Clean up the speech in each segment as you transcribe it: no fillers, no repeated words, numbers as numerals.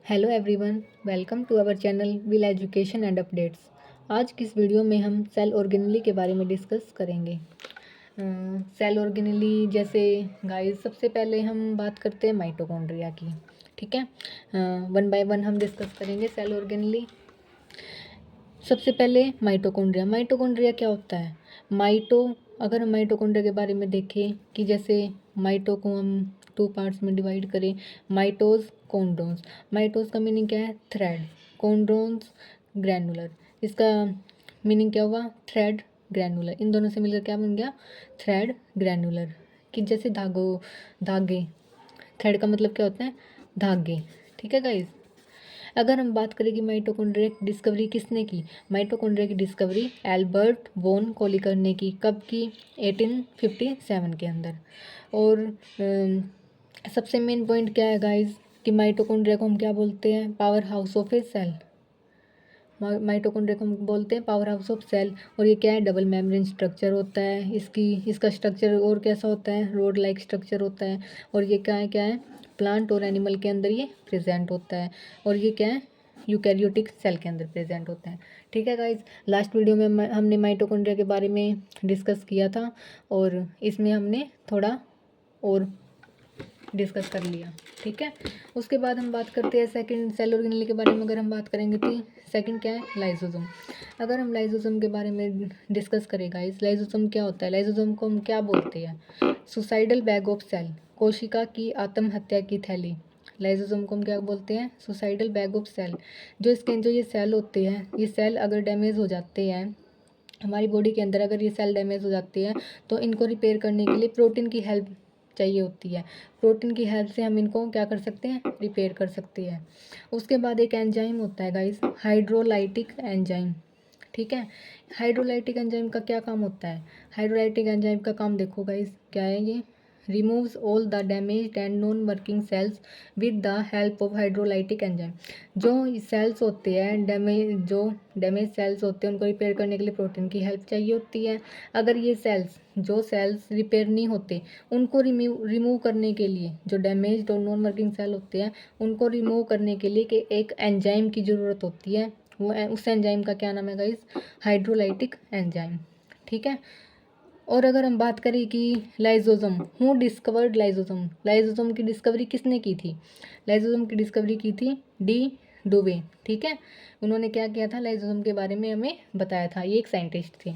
Hello everyone, welcome to our channel will education and updates. आज की इस video में हम सेल ऑर्गेनेली के बारे में डिस्कस करेंगे। सेल ऑर्गेनेली जैसे गाइस, सबसे पहले हम बात करते हैं माइटोकॉन्ड्रिया की। ठीक है, वन बाय वन हम डिस्कस करेंगे सेल ऑर्गेनेली। सबसे पहले माइटोकॉन्ड्रिया। माइटोकॉन्ड्रिया क्या होता है? अगर हम माइटोकॉन्ड्रिया के बारे में देखें कि जैसे माइटो को हम टू पार्ट्स में डिवाइड करें, माइटोज, कॉन्ड्रोन्स। माइटोज का मीनिंग क्या है? थ्रेड। कॉन्ड्रोन्स, ग्रैनुलर। इसका मीनिंग क्या हुआ? Thread, granular. इन दोनों से मिलकर क्या बन गया? Thread, granular. कि जैसे धागे। थ्रेड का मतलब क्या होता है? धागे। ठीक है गाइज। अगर हम बात करें कि माइटोकॉन्ड्रिया की डिस्कवरी किसने की? माइटोकॉन्ड्रिया की डिस्कवरी एल्बर्ट वोन कोलिकर ने की। कब की? 1857 के अंदर। और सबसे मेन पॉइंट क्या है गाइस कि माइटोकॉन्ड्रिया को हम क्या बोलते हैं? Power house of a cell. Mitochondria को हम बोलते हैं पावर हाउस ऑफ सेल। और ये क्या है? डबल मेम्ब्रेन स्ट्रक्चर होता है इसका स्ट्रक्चर। और कैसा होता है? रोड लाइक स्ट्रक्चर होता है। और ये क्या है? प्लांट और एनिमल के अंदर ये प्रेजेंट होता है। और ये क्या है? यूकैरियोटिक सेल के अंदर प्रेजेंट होता है। ठीक है गाइज, लास्ट वीडियो में हमने माइटोकॉन्ड्रिया के बारे में डिस्कस किया था और इसमें हमने थोड़ा और डिस्कस कर लिया। ठीक है, उसके बाद हम बात करते हैं सेकंड सेल ऑर्गेनेली के बारे में। अगर हम बात करेंगे तो सेकंड क्या है? लाइसोसोम। अगर हम लाइसोसोम के बारे में डिस्कस करें गाइस, लाइसोसोम क्या होता है? लाइसोसोम को हम क्या बोलते हैं? सुसाइडल बैग ऑफ सेल, कोशिका की आत्महत्या की थैली। लाइसोसोम को हम क्या बोलते हैं? Suicidal bag of cell. जो ये सेल होते हैं, ये सेल अगर डैमेज हो जाते हैं हमारी बॉडी के अंदर, अगर ये सेल डैमेज हो जाती है तो इनको रिपेयर करने के लिए प्रोटीन की हेल्प चाहिए होती है। प्रोटीन की हेल्प से हम इनको क्या कर सकते हैं? रिपेयर कर सकते हैं। उसके बाद एक एंजाइम होता है गाइस, हाइड्रोलाइटिक एंजाइम। ठीक है, हाइड्रोलाइटिक एंजाइम का क्या काम होता है? हाइड्रोलाइटिक एंजाइम का काम देखो गाइस, क्या है ये? Removes all the damaged and non working cells with the help of hydrolytic enzyme. जो सेल्स होते हैं जो डैमेज सेल्स होते हैं उनको रिपेयर करने के लिए प्रोटीन की हेल्प चाहिए होती है। अगर ये सेल्स रिपेयर नहीं होते, उनको रिमूव करने के लिए, जो डैमेज्ड और नॉन वर्किंग सेल होते हैं उनको रिमूव करने के लिए कि एक एंजाइम की ज़रूरत होती है। उस एंजाइम का क्या नाम है गाइस? Hydrolytic enzyme. ठीक है, और अगर हम बात करें कि lysosome, who discovered lysosome? Lysosome की डिस्कवरी किसने की थी? लाइसोसोम की डिस्कवरी की थी डी डुवे। ठीक है, उन्होंने क्या किया था? लाइसोसोम के बारे में हमें बताया था। ये एक साइंटिस्ट थे।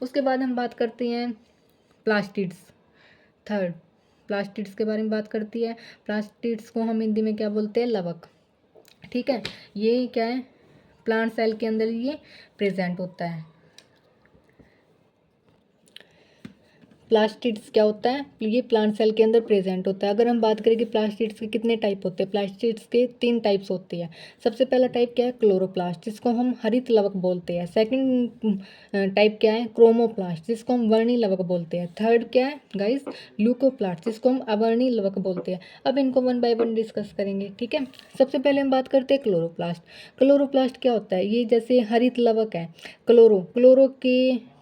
उसके बाद हम बात करते हैं प्लास्टिड्स। थर्ड, प्लास्टिड्स के बारे में बात करती है। प्लास्टिड्स को हम हिंदी में क्या बोलते हैं? लवक। ठीक है, ये क्या है? प्लांट सेल के अंदर ये प्रेजेंट होता है। प्लास्टिड्स क्या होता है? ये प्लांट सेल के अंदर प्रेजेंट होता है। अगर हम बात करें कि प्लास्टिड्स के कितने टाइप होते हैं, प्लास्टिड्स के 3 टाइप्स होते हैं। सबसे पहला टाइप क्या है? क्लोरोप्लास्ट, जिसको हम हरित लवक बोलते हैं। सेकंड टाइप क्या है? क्रोमोप्लास्ट, जिसको हम वर्णी लवक बोलते हैं। थर्ड क्या है गाइस? ल्यूकोप्लास्ट, जिसको हम अवर्णी लवक बोलते हैं। अब इनको वन बाय वन डिस्कस करेंगे। ठीक है, सबसे पहले हम बात करते हैं क्लोरोप्लास्ट। क्लोरोप्लास्ट क्या होता है? ये जैसे हरित लवक है। क्लोरो के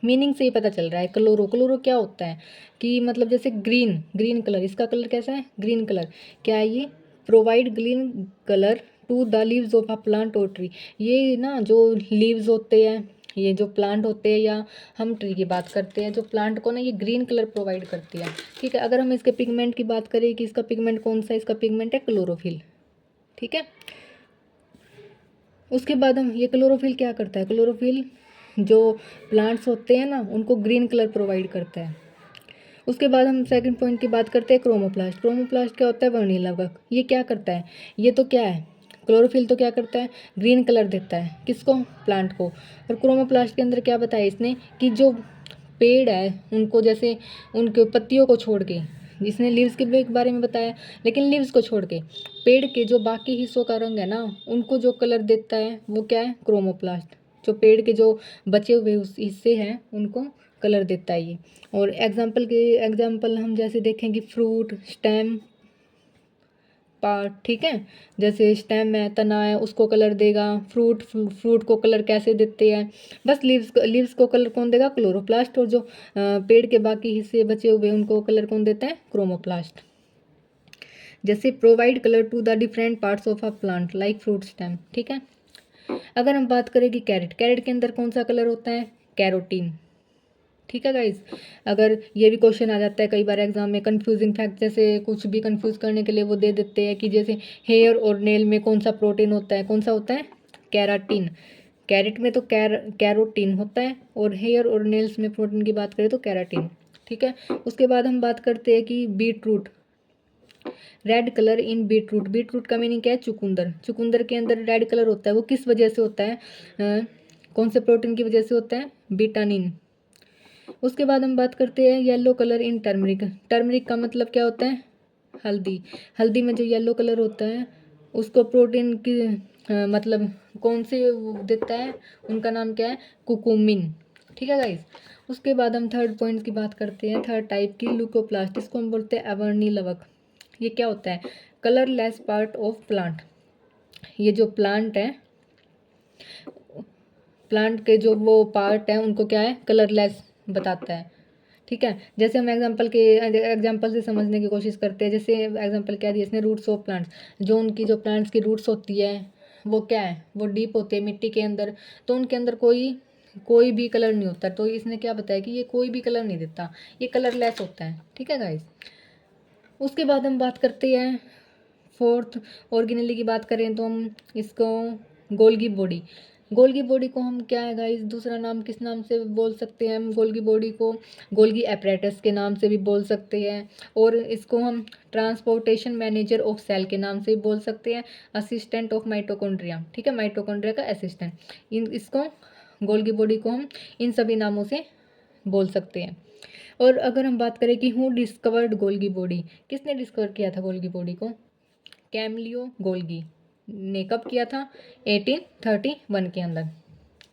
मीनिंग से ही पता चल रहा है। क्लोरो क्या होता है कि मतलब जैसे ग्रीन कलर, इसका कलर कैसा है? Green colour. क्या है ये? Provide green colour to the leaves of a plant और ट्री। ये ना जो लीव्स होते हैं, ये जो प्लांट होते हैं या हम ट्री की बात करते हैं, जो प्लांट को ना ये ग्रीन कलर प्रोवाइड करती है। ठीक है, अगर हम इसके पिगमेंट की बात करें कि इसका पिगमेंट कौन सा है, इसका पिगमेंट है क्लोरोफिल। ठीक है, उसके बाद हम ये क्लोरोफिल क्या करता है? क्लोरोफिल जो प्लांट्स होते हैं ना उनको ग्रीन कलर प्रोवाइड करता है। उसके बाद हम सेकंड पॉइंट की बात करते हैं क्रोमोप्लास्ट। क्रोमोप्लास्ट क्या होता है? वर्णी लवक। ये क्या करता है? ये तो क्या है? क्लोरोफिल तो क्या करता है? ग्रीन कलर देता है। किसको? प्लांट को। और क्रोमोप्लास्ट के अंदर क्या बताया इसने कि जो पेड़ है उनको, जैसे उनके पत्तियों को छोड़ के, जिसने लीव्स के बारे में बताया, लेकिन लीव्स को छोड़ के पेड़ के जो बाकी हिस्सों का रंग है ना, उनको जो कलर देता है वो क्या है? क्रोमोप्लास्ट। जो पेड़ के जो बचे हुए उस हिस्से हैं उनको कलर देता है ये। और एग्जाम्पल हम जैसे देखें कि फ्रूट, स्टेम, पार्ट। ठीक है, जैसे स्टेम है, तना है, उसको कलर देगा। फ्रूट को कलर कैसे देते हैं? बस लीव्स को कलर कौन देगा? क्लोरोप्लास्ट। और जो पेड़ के बाकी हिस्से बचे हुए उनको कलर कौन देता है? क्रोमोप्लास्ट। जैसे provide colour to the different parts of a plant like fruit stem, ठीक है। अगर हम बात करें कि कैरेट, कैरेट के अंदर कौन सा कलर होता है, कैरोटीन, ठीक है गाइज। अगर ये भी क्वेश्चन आ जाता है कई बार एग्जाम में, कंफ्यूजिंग फैक्ट, जैसे कुछ भी कंफ्यूज करने के लिए वो दे देते हैं कि जैसे हेयर और नेल में कौन सा प्रोटीन होता है, कौन सा होता है, कैराटीन। कैरेट में तो कैरोटीन होता है, और हेयर और नेल्स में प्रोटीन की बात करें तो कैराटीन, ठीक है। उसके बाद हम बात करते हैं कि beetroot, red colour in beetroot, beetroot का मीनिंग क्या है, चुकंदर, चुकंदर के अंदर रेड कलर होता है, वो किस वजह से होता है, कौन से प्रोटीन की वजह से होता है, बिटानिन। उसके बाद हम बात करते हैं येलो कलर इन टर्मरिक, टर्मरिक का मतलब क्या होता है, हल्दी, हल्दी में जो येलो कलर होता है उसको प्रोटीन की मतलब कौन से वो देता है, उनका नाम क्या है, कुकुमिन, ठीक है गाइस। उसके बाद हम थर्ड पॉइंट की बात करते हैं, थर्ड टाइप की ल्यूकोप्लास्ट, इसको हम बोलते हैं अवर्णी लवक। ये क्या होता है, कलरलेस पार्ट ऑफ प्लांट, ये जो प्लांट है, प्लांट के जो वो पार्ट है उनको क्या है, कलरलेस बताता है, ठीक है। जैसे हम एग्जाम्पल से समझने की कोशिश करते हैं, जैसे एग्जाम्पल क्या दिया इसने, रूट्स ऑफ प्लांट्स, जो उनकी जो प्लांट्स की रूट्स होती है वो क्या है, वो डीप होते हैं मिट्टी के अंदर, तो उनके अंदर कोई कोई भी कलर नहीं होता, तो इसने क्या बताया कि ये कोई भी कलर नहीं देता, ये कलरलेस होता है, ठीक है गाइस। उसके बाद हम बात करते हैं फोर्थ ऑर्गेनेली की बात करें तो हम इसको गोल्गी बॉडी, गोल्गी बॉडी को हम क्या है गाइस, दूसरा नाम किस नाम से बोल सकते हैं, हम गोल्गी बॉडी को गोल्गी एपरेटस के नाम से भी बोल सकते हैं, और इसको हम ट्रांसपोर्टेशन मैनेजर ऑफ सेल के नाम से भी बोल सकते हैं, असिस्टेंट ऑफ माइटोकॉन्ड्रिया, ठीक है, माइटोकॉन्ड्रिया का असिस्टेंट, इन इसको गोल्गी बॉडी को हम इन सभी नामों से बोल सकते हैं। और अगर हम बात करें कि हु डिस्कवर्ड गोल्गी बॉडी, किसने डिस्कवर किया था गोल्गी बॉडी को, कैमलियो गोल्गी ने कब किया था, 1831 के अंदर,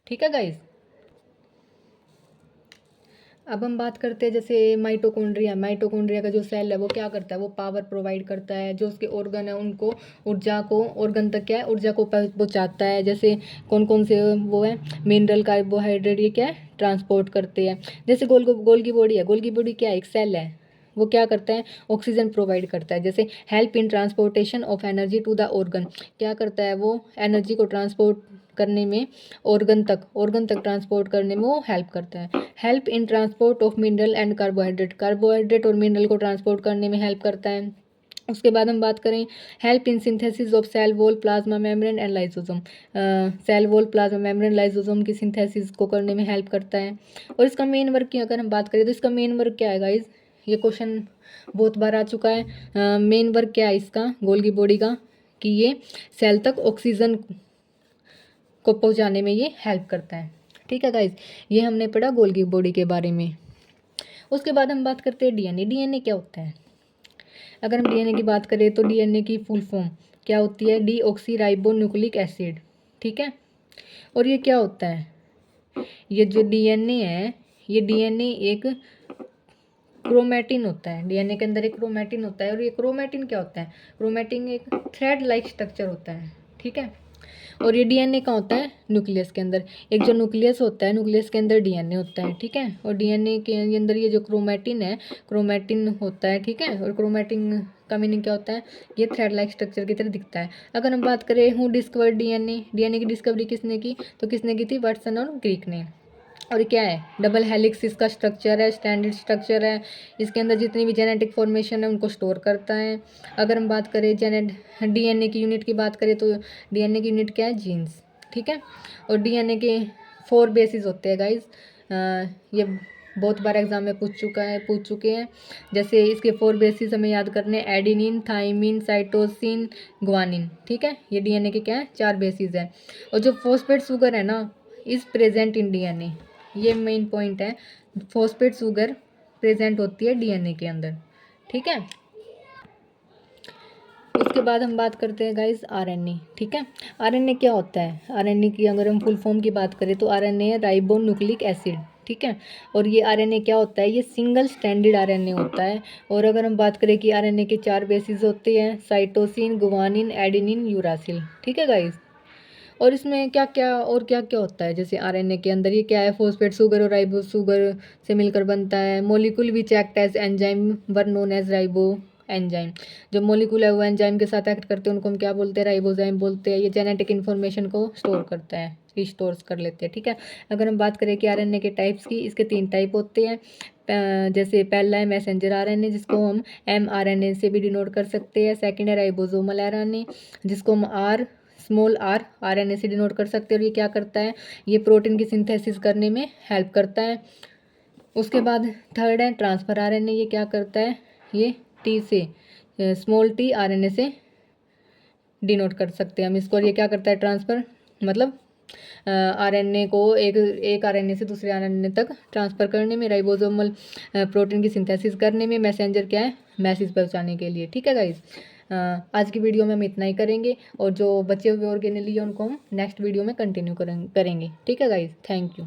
ठीक है गाइस। अब हम बात करते हैं जैसे माइटोकॉन्ड्रिया, माइटोकॉन्ड्रिया का जो सेल है वो क्या करता है, वो पावर प्रोवाइड करता है, जो उसके ऑर्गन है उनको ऊर्जा को, ऑर्गन तक क्या है, ऊर्जा को पहुंचाता है, जैसे कौन कौन से वो है, मिनरल, कार्बोहाइड्रेट, ये क्या है, ट्रांसपोर्ट करते हैं। जैसे गोल्गी बॉडी है, गोल्गी बॉडी क्या है, एक सेल है, वो क्या करता है, ऑक्सीजन प्रोवाइड करता है, जैसे help in transportation of energy to the organ, क्या करता है वो, एनर्जी को ट्रांसपोर्ट करने में, ऑर्गन तक ट्रांसपोर्ट करने में वो हेल्प करता है। Help in transport of mineral and carbohydrate, carbohydrate और मिनरल को ट्रांसपोर्ट करने में हेल्प करता है। उसके बाद हम बात करें help in synthesis of cell wall, plasma membrane and lysosome, cell wall, plasma membrane, lysosome की सिंथेसिस को करने में हेल्प करता है। और इसका मेन वर्क की अगर हम बात करें तो इसका मेन वर्क क्या है गाइज, ये क्वेश्चन बहुत बार आ चुका है, मेन वर्क क्या है इसका, गोल्गी बॉडी का, कि ये सेल तक ऑक्सीजन को पहुंचाने में ये हेल्प करता है, ठीक है गाइज। ये हमने पढ़ा गोल्गी बॉडी के बारे में। उसके बाद हम बात करते हैं डीएनए, डीएनए क्या होता है। अगर हम डीएनए की बात करें तो डीएनए की फुल फॉर्म क्या होती है, डीऑक्सी राइबो न्यूक्लिक एसिड, ठीक है। और ये क्या होता है, ये जो डीएनए है, ये डीएनए एक क्रोमैटिन होता है, डीएनए के अंदर एक क्रोमैटिन होता है, और ये क्रोमैटिन क्या होता है, क्रोमैटिन एक थ्रेड लाइक स्ट्रक्चर होता है, ठीक है। और ये डीएनए का होता है न्यूक्लियस के अंदर, एक जो न्यूक्लियस होता है, न्यूक्लियस के अंदर डीएनए होता है, ठीक है। और डीएनए के अंदर ये जो क्रोमैटिन है, क्रोमैटिन होता है, ठीक है। और क्रोमैटिन का मीनिंग क्या होता है, ये थ्रेड लाइक स्ट्रक्चर की तरह दिखता है। अगर हम बात करें हु डिस्कवर डीएनए, डीएनए की डिस्कवरी किसने की, तो किसने की थी, वाटसन और क्रिक ने। और क्या है, डबल हेलिक्स इसका स्ट्रक्चर है, स्टैंडर्ड स्ट्रक्चर है, इसके अंदर जितनी भी जेनेटिक फॉर्मेशन है उनको स्टोर करता है। अगर हम बात करें डीएनए की यूनिट की बात करें तो डीएनए की यूनिट क्या है, जीन्स, ठीक है। और डीएनए के 4 बेसिस होते हैं गाइज, ये बहुत बार एग्जाम में पूछ चुके हैं। जैसे इसके 4 बेसिस हमें याद करने, एडिनिन, थाइमिन, साइटोसिन, ग्वानिन, ठीक है। ये डीएनए के क्या है, 4 बेसिस है। और जो फॉस्फेट शुगर है ना, इज प्रेजेंट इन डीएनए, ये मेन पॉइंट है, फॉस्फेट शुगर प्रेजेंट होती है डीएनए के अंदर, ठीक है। उसके बाद हम बात करते हैं गाइस आरएनए, ठीक है। आरएनए क्या होता है, आरएनए की अगर हम फुल फॉर्म की बात करें तो आरएनए है राइबो न्यूक्लिक एसिड, ठीक है। और ये आरएनए क्या होता है, ये सिंगल स्टैंडर्ड आरएनए होता है। और अगर हम बात करें कि आरएनए के 4 बेसिस होते हैं, साइटोसिन, गुवानिन, एडिनिन, यूरासिल, ठीक है गाइस। और इसमें क्या क्या होता है, जैसे आरएनए के अंदर ये क्या है, फॉस्फेट शुगर और राइबो शुगर से मिलकर बनता है। Molecule which act as enzyme were known as ribo enzyme. जो मॉलिक्यूल है वो एंजाइम के साथ एक्ट करते हैं, उनको हम क्या बोलते हैं, राइबोजाइम बोलते हैं। ये जेनेटिक इन्फॉर्मेशन को स्टोर करता है, रिस्टोर्स कर लेते हैं, ठीक है। अगर हम बात करें कि आरएनए के टाइप्स की, इसके 3 टाइप होते हैं। जैसे पहला है मैसेंजर आरएनए, जिसको हम mRNA से भी डिनोट कर सकते हैं। सेकंड है राइबोसोमल आरएनए, जिसको हम स्मॉल आर आरएनए से डिनोट कर सकते हैं। और ये क्या करता है, ये प्रोटीन की सिंथेसिस करने में हेल्प करता है। उसके बाद थर्ड है ट्रांसफर आरएनए, ये क्या करता है, ये टी से स्मॉल टी आरएनए से डिनोट कर सकते हैं हम इसको। और ये क्या करता है, ट्रांसफर मतलब आरएनए को एक आरएनए से दूसरे आरएनए तक ट्रांसफ़र करने में, राइबोसोमल प्रोटीन की सिंथेसिस करने में, मैसेंजर क्या है, मैसेज पहुंचाने के लिए, ठीक है गाइज। आज की वीडियो में हम इतना ही करेंगे, और जो बचे हुए ऑर्गेनेली है उनको हम नेक्स्ट वीडियो में कंटिन्यू करेंगे, ठीक है गाइज। Thank you.